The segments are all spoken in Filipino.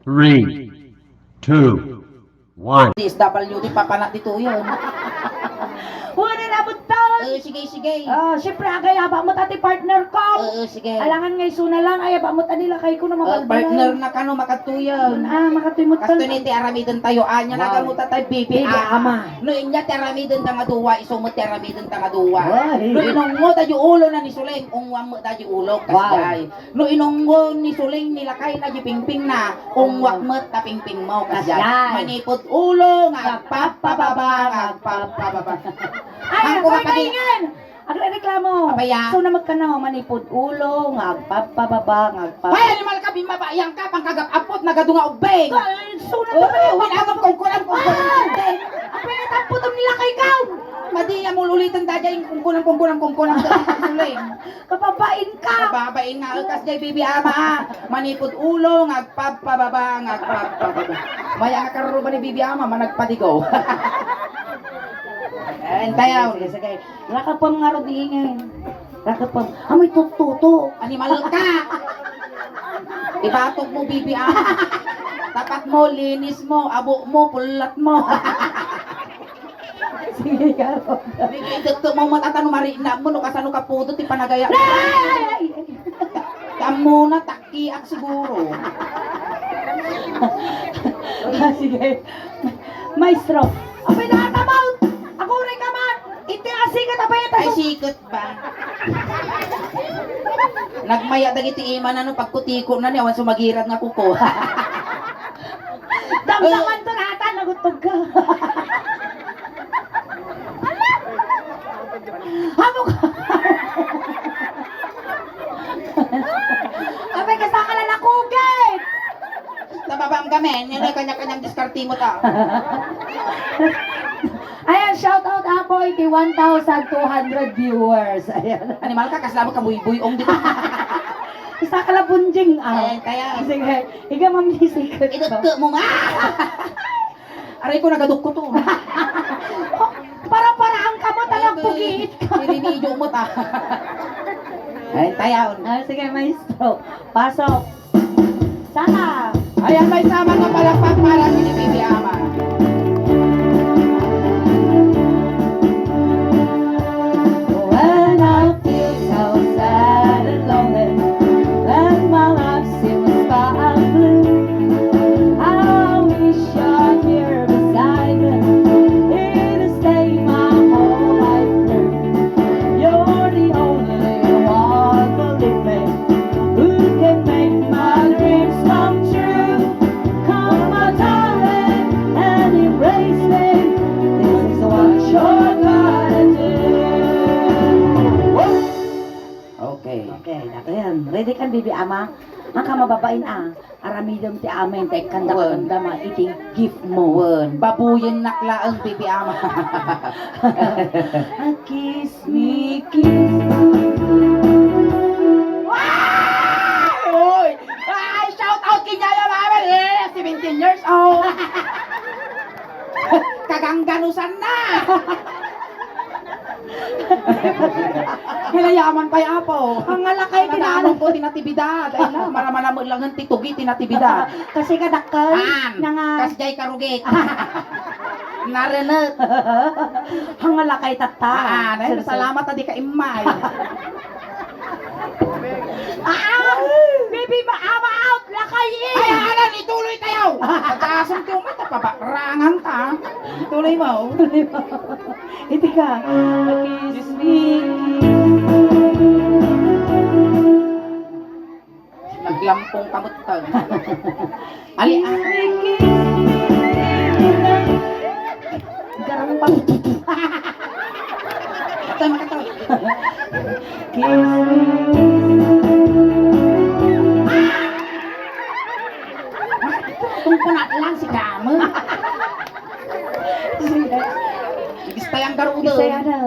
3, 2, 1. DSWD, papanat dito yun. Wala na buntaw. Sige, sige. Siyempre, agay aba mo tati partner ko. Sige. Alangan ngay suna lang, ay aba mo tani lakay ko na mabalbalan. Partner na kano makatuyan. Makatuyot Kasto ni ti aramiden tayo, anya Wow. nagamuta tayo bibi Bibi ama. No inya ti aramiden ta nga duwa, isumot ti aramiden ta nga duwa. Ay. No inonggo tayo ulo na ni Suleng, ungwam mo tayo ulo kasday. No inonggo ni Suleng nilakay na di pingping na, ungwak mo ta pingping mo kasday. Kasday. Manipot ulo, ngagpapababa, ngagpapababa. Ay, Ako ako kapag- kaingan! Ang reklamo. Abaya. So na magkanaw, manipod ulo, ngagpapababa, Ay, animal ka, bimabayang ka, pangkagap-apot, nagadunga ubeng. Ay, so na Oo, winagap kong kulang kong kulang. Ang pinataputom nila kay Gaw! Madiya mo ulitin dadya yung kung kulang sa Suleng. Kapabain ka! Bababain nga ukas jay bibi ama. Manipod ulo, ngagpapababa, ngagpapababa. Maya nga karuro ba ni bibi ama, managpadigaw. Tayaw. Sige, sige. Rakapam nga ro diingay. Rakapam. Amoy tututo. Animal ka. Ibatog mo bibi ama. Tapat mo, linis mo, abo mo, pulat mo. Sige, karo. Ito mo matatano marina mo, no kasano ka puto, ti panagaya. Ay! Kamu na, takiak siguro. Sige. Maestro. Apay na tamaw! Ako rin ka man! Itiasikat apay ito! Ay, sikot ba? Nagmaya dagiti iman ano, pagkutiko na niya, awan sumagirad nga kuko. Damdaman to natan, nagutog ka. Hamo ka! Apay kasaka na nakugit! Nababam kami, yun ay kanya-kanyang diskarti mo ta. Ayan, shout out ako, 81,200 viewers. Ayan. Animal ka, kaslamo ka buy-buyong dito. Isa ka labunjing Ayan, kaya. Sige, higa mamisikat Idutko mo nga! Aray ko, nagaduk ko to. Para-paraan ka mo, talang pugiit ka. Irinidyo mo ta. Ayan, tayaw. Sige, maestro. Pasok. Saka. Ayan, may sama na palakpak para si Bibi Ama. When I feel so sad and lonely, and my life seems far and blue, I wish you're here beside me, here to stay my whole life through. You're the only one, believe me, who can make my dreams come true. Come, my darling, and embrace me. This is what you're gonna do. Okay. Okay, ayan. Ready kan Bibi Ama? Ang kamababain aramidom ti amin te kanda-kanda ma iti gift mo. Wen, babuyin nakla ang Bibi Ama. Kiss me, kiss. Oy! Ay, shout out kinyaya namin eh! 17 years old! Kagangganusan na! Hilayaman pa'y apo. Ang alakay Tinanong tinanong ko, tinatibida. Dahil na, maramanamod lang ng titugi, tinatibida. kasi kadakkel An, nga kasjay karugit. Narinig. ang alakay tata. Dahil salamat na di ka imay. Bibi Ama out lakay Ay, anan, ituloy tayo! Pagkasang tumata pa ba? Rangang ka. Ituloy mo. Iti ka. Kiss me. Naglampong kamutag. Ali, Garang pa. ito makataw. Kiss me. Tungkol na lang si Kamo. Igis tayang garudo. Saya na.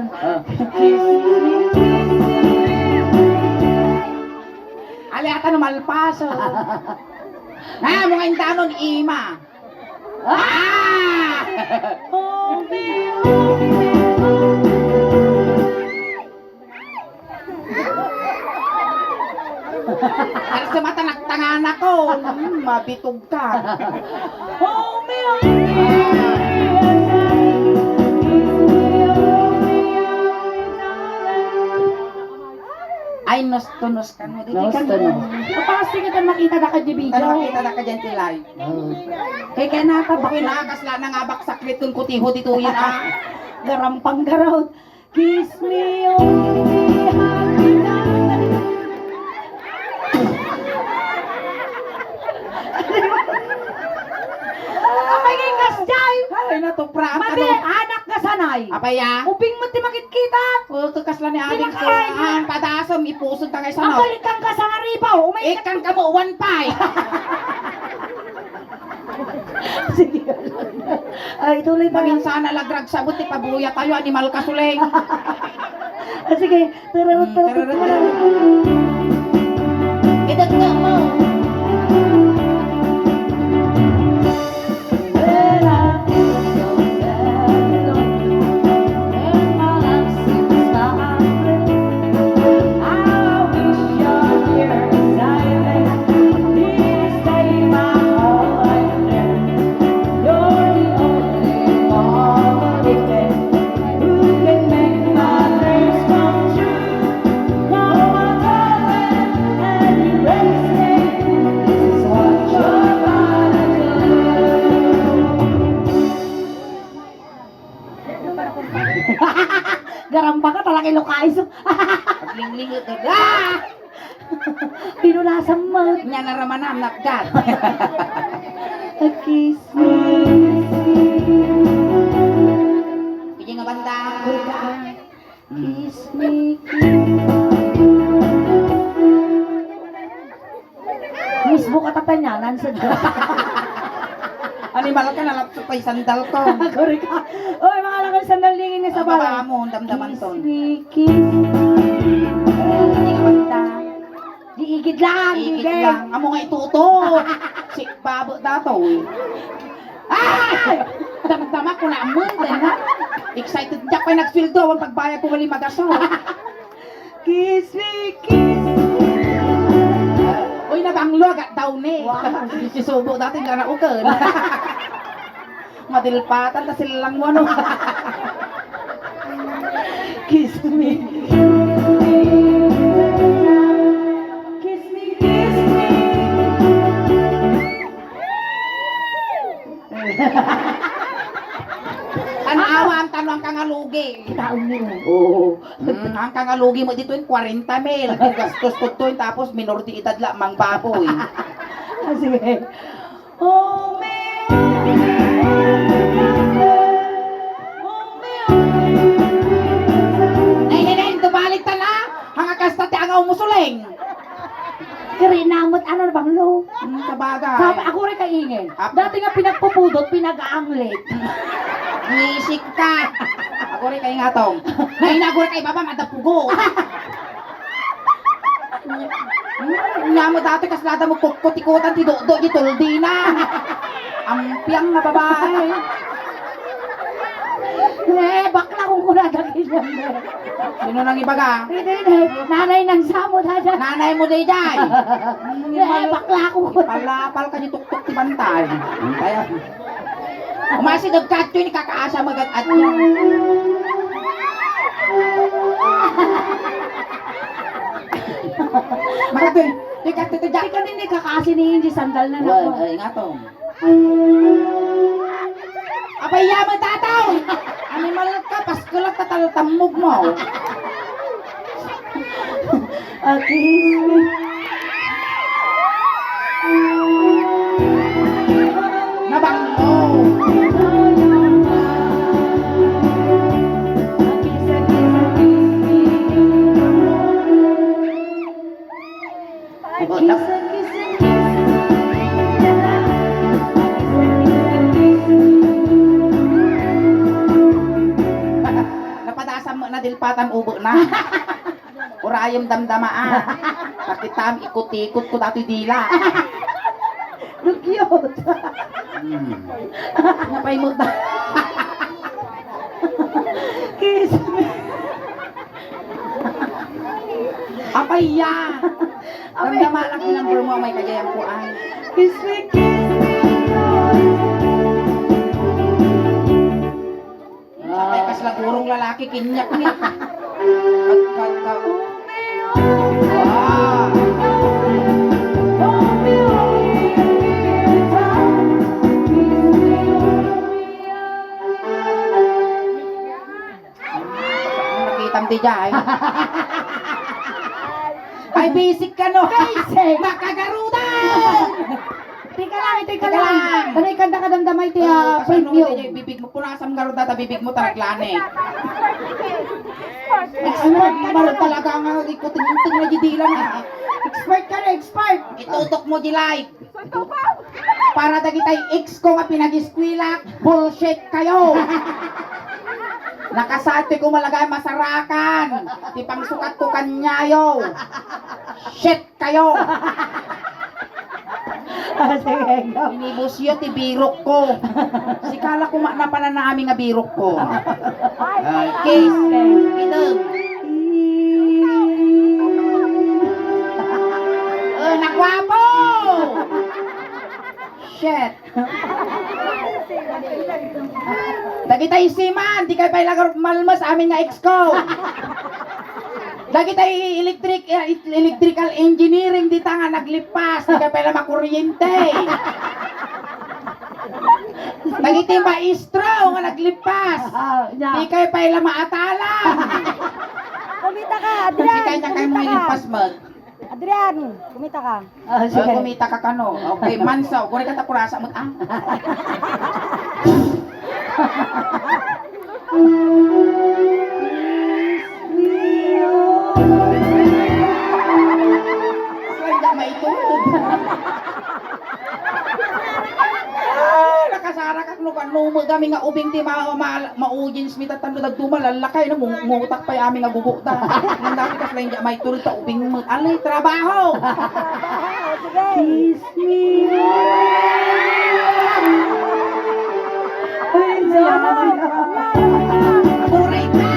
Ali, ata no malpaso. Na, mga intanon, ima. Ah! Para sa mata naktangan anak ko. Mabitog ka. Hold me, hold me, as I kiss me, hold me, Ay, nos ka mo. Nos to no. Kapasti kita makita na ka di video. Ano makita na ka dyan tilay? Kaya natabak Bakit nakakasla na nga bak sakrit kung kutiho dituyin ah. garampang garaw. Kiss me, hold me, happy darling. Apay kay kasjay. Ay, natupra. Mati, anak ka sanay. Apaya. Uping mo ti makikita. Puto kasla ni ading ko. Pinakain. Ang padasom, ipusod ka ngay Ang sa no. balikan ka sa ngaribaw. Umay Ikan ka mo, 1 pie. Sige. Ay, tuloy pa. Maging sana lagrag sabot, ipabuya tayo, animal ka suling. Sige. Tararot, tararot, tararot. Idagda mo. When I feel so sad alone, when my life seems hopeless, I wish you're here beside me. Please stay my whole life there. You're the only one who can make my dreams come true. Come on, darling, and erase me. This is what you're gonna do. Garamba ka talaga ilokais. Paglinglingot na. Ah! Pinulasang mo. Nya na ramanan, nagkat. A kiss me. Pili nga banda. Kiss me, kiss. Mismo katatanyanan sa Diyos. Animal ka na lapso pa sandal ko. Agore ka. Oy, mga langal sandalingin ni sa Sa baba bala. mo, damdaman Kiss ton. me, kiss. Pili nga banda. Diigid lang, Igit digid. lang. Amo nga ituto. Si babo dato. Ay! Damdama ko na amon. Ha? Excited niya pa nag-feel do. Ang pagbayad ko wali magaso. Kiss me, kiss. Uy, nabanglo agad daw ni. Wow. Sisubo dati nga na ugan. Madilpatan ta silang mo no. Kiss me. Kiss me, kiss me. Tanawa ang tanong kang alugi. Taon mo. Oo. Ang kang alugi mo dito yung 40 mil. Gastos ko to tapos minor di edad lamang baboy. Ah, sige. Oh, me. Nay, tubalik ta na. Hanga kasta ti ang umusuling. Kaya namot ano na bang lo? Sabagay. Sabi ako rin kaingin. Dati nga pinagpupudot, pinag-aanglit. Nisik ka. Ako rin kayo nga tong. Nainagor kay baba, madapugo. Nga mo dati kaslada mo kukutikutan ti do di tuldi na. Ampiang na babae. Bakla kung kunadagin yan. Sino nang ibaga? Hindi. Nanay ng samot ha dyan. Nanay mo day day. Bakla kung kunadagin. Palapal ka ni tuktok ti bantay. Kaya. Umasi nagkatyo ni kakaasa magat-at niya. Makatoy. Tikat ito Di ka din kakasi ni Indy sandal na Wan, naman. ay nga to. Abay yaman tataw! Animal ka, pasko lang tataltamog mo. Kiss me. Nabang mo. Napadasam mo na dilpatan ubo na. Urayom damdama ah. Pakitam ikot-ikot ko dati dila. Look cute. Napay mo na. Kiss me. Apay ya. Ramdama lang yung number mo, may kagayang kuan. Kiss me, Lord. Sakay kas lagurong lalaki, kinyak niya. Ah. Nakitam di dyan. Ay, basic ka no. Basic. Makagarudan! Tika lang. Tanay kanda ka damdamay tiya Kasi ano preview. yung bibig mo, punasam garuda, ta bibig mo taraglane. Expert ka Marot na. talaga nga, ikutin-tung na jidila na. Expert ka na, expert. Itutok mo di live. Para dagitay ex ko nga pinag-eskwila, bullshit kayo. Nakasate ko malagay masarakan. Di pang sukat ko kanyayo. Shit kayo. Sige, go. Inibos yun, ti birok ko. Sikala ko napanan na aming nga birok ko. Kiss. Idem. Nagwapo! Shit. Dagitay siman, di kayo pa ilagar malmas amin nga ex ko. Dagitay electrical engineering di ta nga naglipas, di kayo pa ila makuryente. Dagitay maestro nga naglipas, di kayo pa ila maatalang. Kumita ka, Kasi Adrian! kaya kayo mo iligpas mag. Adrian, kumita ka. Kumita ka kano. Okay, mansaw. Kung ka tapurasa mo, Swelda maitulog. Nakasara ka no kanu kami nga ubing ti maujins mi tatando dagduma lalakay na mutak pa ami nga guguta. Nang dati ka swelda maitulog ta ubing mo. Alay trabaho. Trabaho, sige. Kiss me, Turay ka.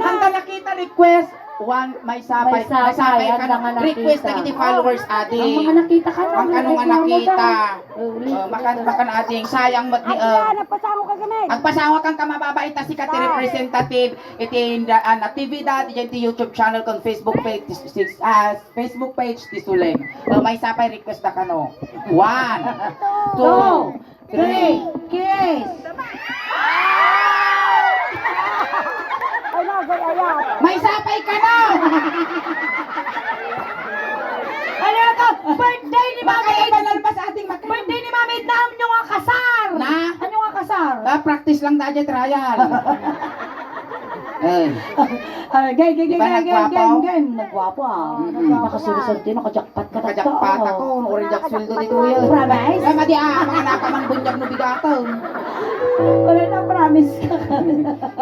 Handa nakita request. One, may sapay. May sapay, ka handa nga na. Request nakita. na kiti followers adi. Ang mga nakita ka Ang kano nga nakita. Makan ating sayang mat ni Adrian, nagpasango ka gamit. Agpasawa kang kamababait ta sikat ti representative iti aktibidad iti YouTube channel kon Facebook page ti Suleng. May sapay request na kano. 1 2 3 kiss. Ay, nagay ayat. May sapay ka na! Ano ito? Birthday ni Mami Bakit Ed. ba nalpas ating Birthday ni Mami Ed na ang nga kasar. Na? Ano nga kasar? Practice lang na dyan, trial. Gay. Di ba nagwapo? Nagwapo ah. Mm-mm. Nakasulusod din, nakajakpat ka. Kajakpat ako, oranjak sweldo dito yun. Promise? Kaya madi mga nakamang bunyag no bigaton. Wala na promise ka.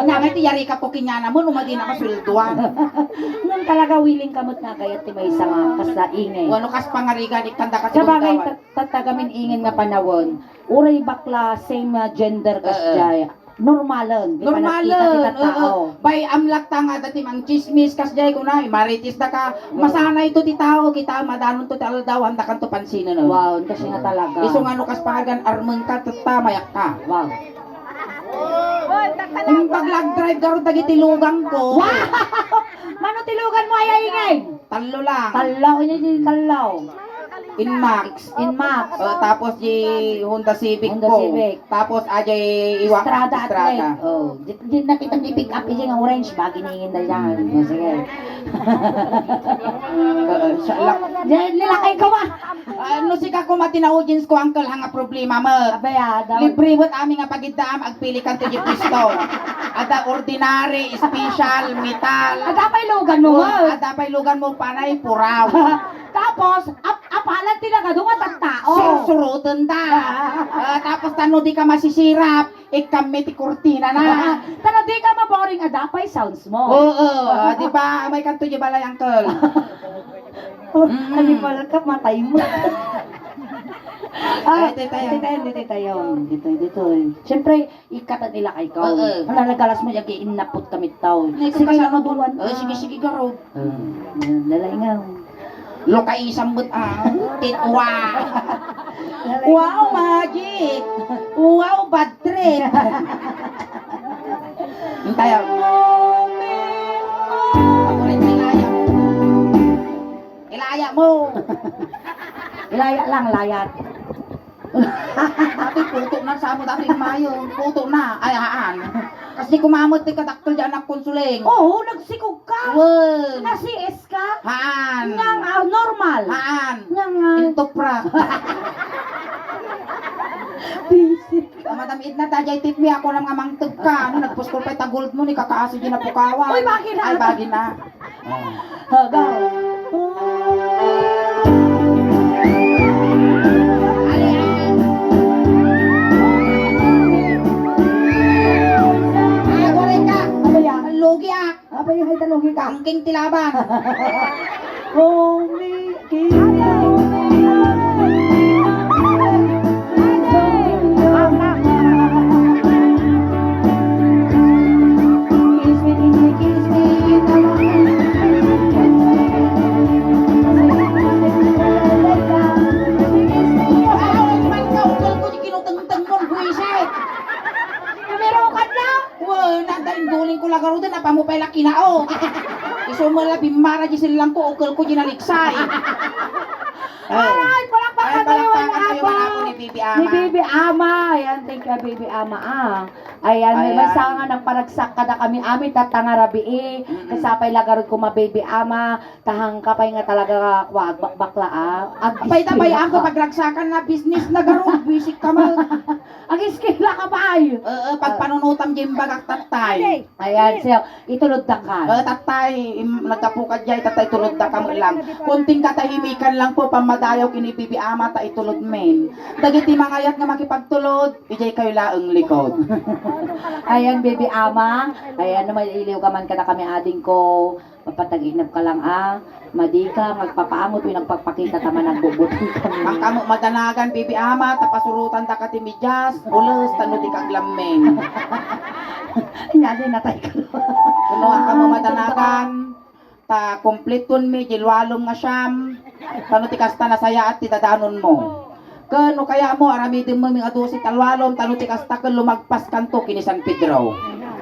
Nga ti yari ka po kinyana mo, umadi na ka sweldoan. Nung talaga willing kamot nga kaya ti may isang kasaingay. Ano kas pangarigan, ikanda ka Sa bagay, sigong tatagamin ingin nga panawon, uray bakla, same gender kasjay. Normalon. Di pa nakita kita tao. Bay amlak ta nga dati mang chismis kas jay ko na, maritis da ka. Masana ito ti tao, kita madanon to ti aldaw, handa kan to pansino na. Wow, kasi nga talaga. Iso nga no kas pangagan, armeng ka, tamayak ka. Wow. Yung pag-lag drive garo dagiti lugang ko. Mano tilugan mo ay ingay? Talo lang. Talaw niya din talaw. Inmax. Inmax. Tapos di Honda Civic Honda ko. Civic. Tapos ajay iwa Estrada at Lake. Oh, di nakita ni pick up yung orange bagi ningin na yan. Oh, sige. Nilakay ko ba? Ano si kako matinaudins ko uncle hanga problema mo. Abaya, daw. Libre wat ami nga pagidam agpili kan to pisto. Ada ordinary, special, metal. Ada pa ilugan mo mo. Ada pa ilugan mo panay puraw. Tapos, apalan tila ka doon at tao. Surutan ta. Tapos tano di ka masisirap, ikami ti kurtina na. Tano di ka maboring adapay sounds mo. Oo, di ba? May kanto di balay uncle. Ano pala ka matay mo. Dito tayo. Dito. Siyempre, ikatan nila kay ka. Oo. Nalagalas mo yung inapot kami tao. Sige, Sige, kasama ano duwan? Sige, garo. Lalay nga. Lokay isang titwa. Wow, magic! Wow, bad trip! Hintay ako. Ako rin ilaya. Ilaya mo! Ilaya lang, layat. Dati puto na sa mo dati mayo. Puto na. Ay, haan. Kasi kumamot ti kadakkel di anak konsuling. Oo, nagsikog ka. Wen. Nasi-es ka. Haan. Nang normal. Haan. Nang Intopra. basic. Madamit na tajay tipmi ako nang amangteg ka. Ano nagpuskol pa tagold mo ni kakaaso di na pukawan. Uy, bagi na. Ay, bagi na. Hagaw. Ay, wala ka. Apa yan? Ang lugi ah. Apa yung hay talugi ka? Angking tilaban. Holy King. Ay, man ka. Ukal ko di kinuteng-teng mo. Buisit. Meron ka na? Wow, nandaling guling ko lagaro din. Apa mo pa laki na o. Iso mo la bimara di silang ko. Ukal ko di naliksay. Ay, palakpakan tayo palakpakan mga tayo ako. mga ako ni Bibi Ama. Ni Bibi Ama. Ayan, thank you, Bibi Ama. Ayan, may Ayan. masangan ng paragsak kada kami amin tatangarabi kasapay lagarod ko ma Bibi Ama. Tahang kapay nga talaga wag bakla Apay tabay ako pagragsakan na business na garo. Bisik ka mo. Ang iskila ka ba ay? Pag panunutam jimbag ak tatay. Ayan, so itulod na ka. Tatay, nagkapukad jay, tatay tulod na kamo lang. Kunting katahimikan lang po, pamadayaw kini Bibi Ama, ta itulod men. Dagiti mangayat nga makipagtulod, ijay kayo laeng likod. Ayan, Bibi Ama. Ayan, naman iliw ka man ka na kami ading ko. Mapatag-inap ka lang Madi ka, magpapaamot, nagpapakita taman ng bubutong kami. Ang kamo madanagan, Bibi Ama, tapasurutan ta kati midyas, ulos, tano di kaglamen. Nyari na tayo ka. Kuno ang kamo madanagan, ta kompleton mi, jilwalom nga siyam, tano ti kasta na saya at tidadanon mo. Kano kaya mo, aramidin mo mga dosi talwalom, tano ti kasta ka lumagpas kanto kini San Pedro.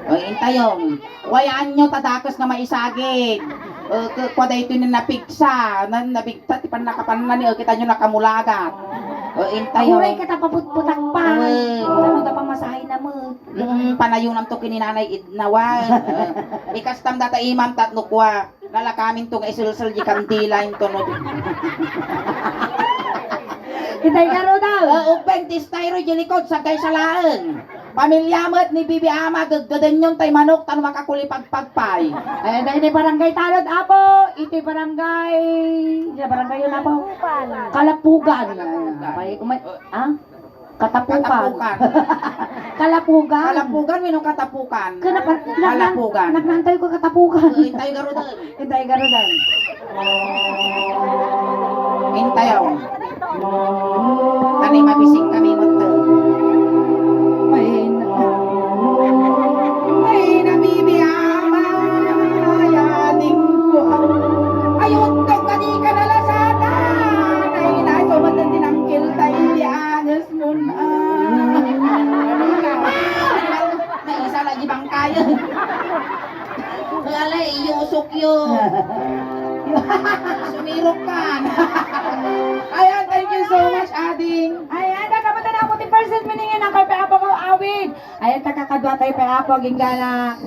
Intayong, wayaan nyo tadakas nga maisagid. Kwada ito na napigsa, nabigta, ti panakapanan ni, kita nyo nakamulagat. Intayong. Amuray ka tapaputputak pa. Ano ka pang masahay na mo? Panayunam to kininanay idnawan. Ikastam data imam tatno kwa. Lalakamin to nga isulsal di kandila into no. Kitay ka ro daw. Upeng ti styro jelikod sa kay salaeng. Pamilyamet ni Bibi Ama gaggaden yon tay manok tan makakuli pagpagpay. Ayan, dahil barangay Talod, Apo. Ito'y barangay. Barangay yun, Apo. Kalapugan. Ay, Katapukan. Katapukan. Kalapugan. Kalapugan minong katapukan. Kalapugan. Nagnantay ko katapugan. Intay garudan. Hintay ka ro daw. Intayaw. Kani mabising kami mo to. Ay na Bibi Ama, yaning ko. Ayun to kani ka nalasada. Ay naso matan tinangkil tayo di anyos mo na. May isa lang di bangkaya. Wala iusok yun. Sumirok kan. Ayan, thank you so much, Ading. Ayan, nakapunta na ako ti person miningin ang kay Apo ko awid. Ayan, kakakadwa tayo kay Apo ginggana.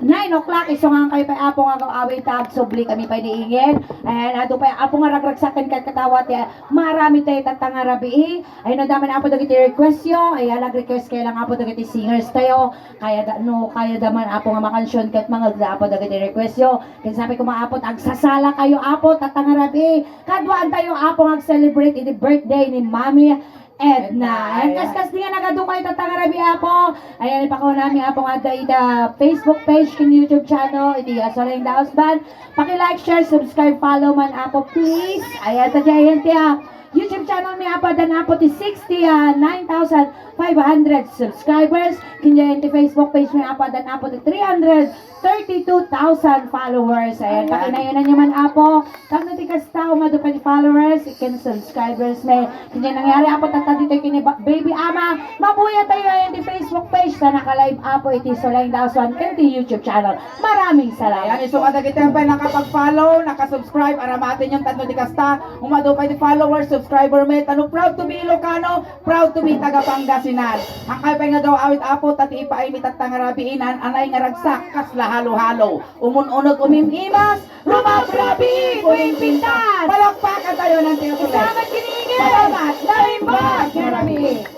9 o'clock, iso nga kayo pa Apo nga awid tag subli kami pa iniingin. Ayan, ato pa Apo nga ragragsakan kat katawat ya. Marami tayo tatanga rabi. Ayan, nadaman Apo dagiti request yo. Ayan, nag-request kayo lang Apo dagiti singers tayo. Kaya kaya daman Apo nga makansyon kat mga Apo dagiti request yo. Kaya sabi ko mga Apo, agsasala kayo Apo, tatanga rabi. Kadwaan tayo Apo nga celebrate iti birthday ni Mami Edna. Ayan, kaskas nga nagadukay tatangarabi Apo. Ayan, ipakaw namin Apo nga ita Facebook page kin YouTube channel. Iti Asoling Daos Band. Paki-like, share, subscribe, follow man Apo, please. Ayan, tadya yan tiya. YouTube channel may apa dan apo ti 9,500 subscribers. Kinyo ti Facebook page may apa dan apo ti 332,000 followers. Ayan, pakinayanan nyo man apo. Kag na ti kasta umado pa ti followers, ikin subscribers may. Kinyo nangyari apo tata dito kini baby ama. Mabuya tayo ayan ti Facebook page sa naka-live apo iti Solain Daoswan ken ti YouTube channel. Maraming salamat. Ayan, isumada kita pa nakapag-follow, nakasubscribe, aramatin yung tanto di kasta, umado pa di followers, subscriber may, tanong proud to be Ilocano, proud to be taga Pangasinan. Ang kay nga daw awit apo, tati ipaay ni tatangarabiinan, anay nga ragsak, kasla halo-halo. Umununog umimimas, rumabrabi, uwing pintas. Palakpakan tayo ng tinutuloy. Salamat kinigin! Salamat! Naimbag! Marami!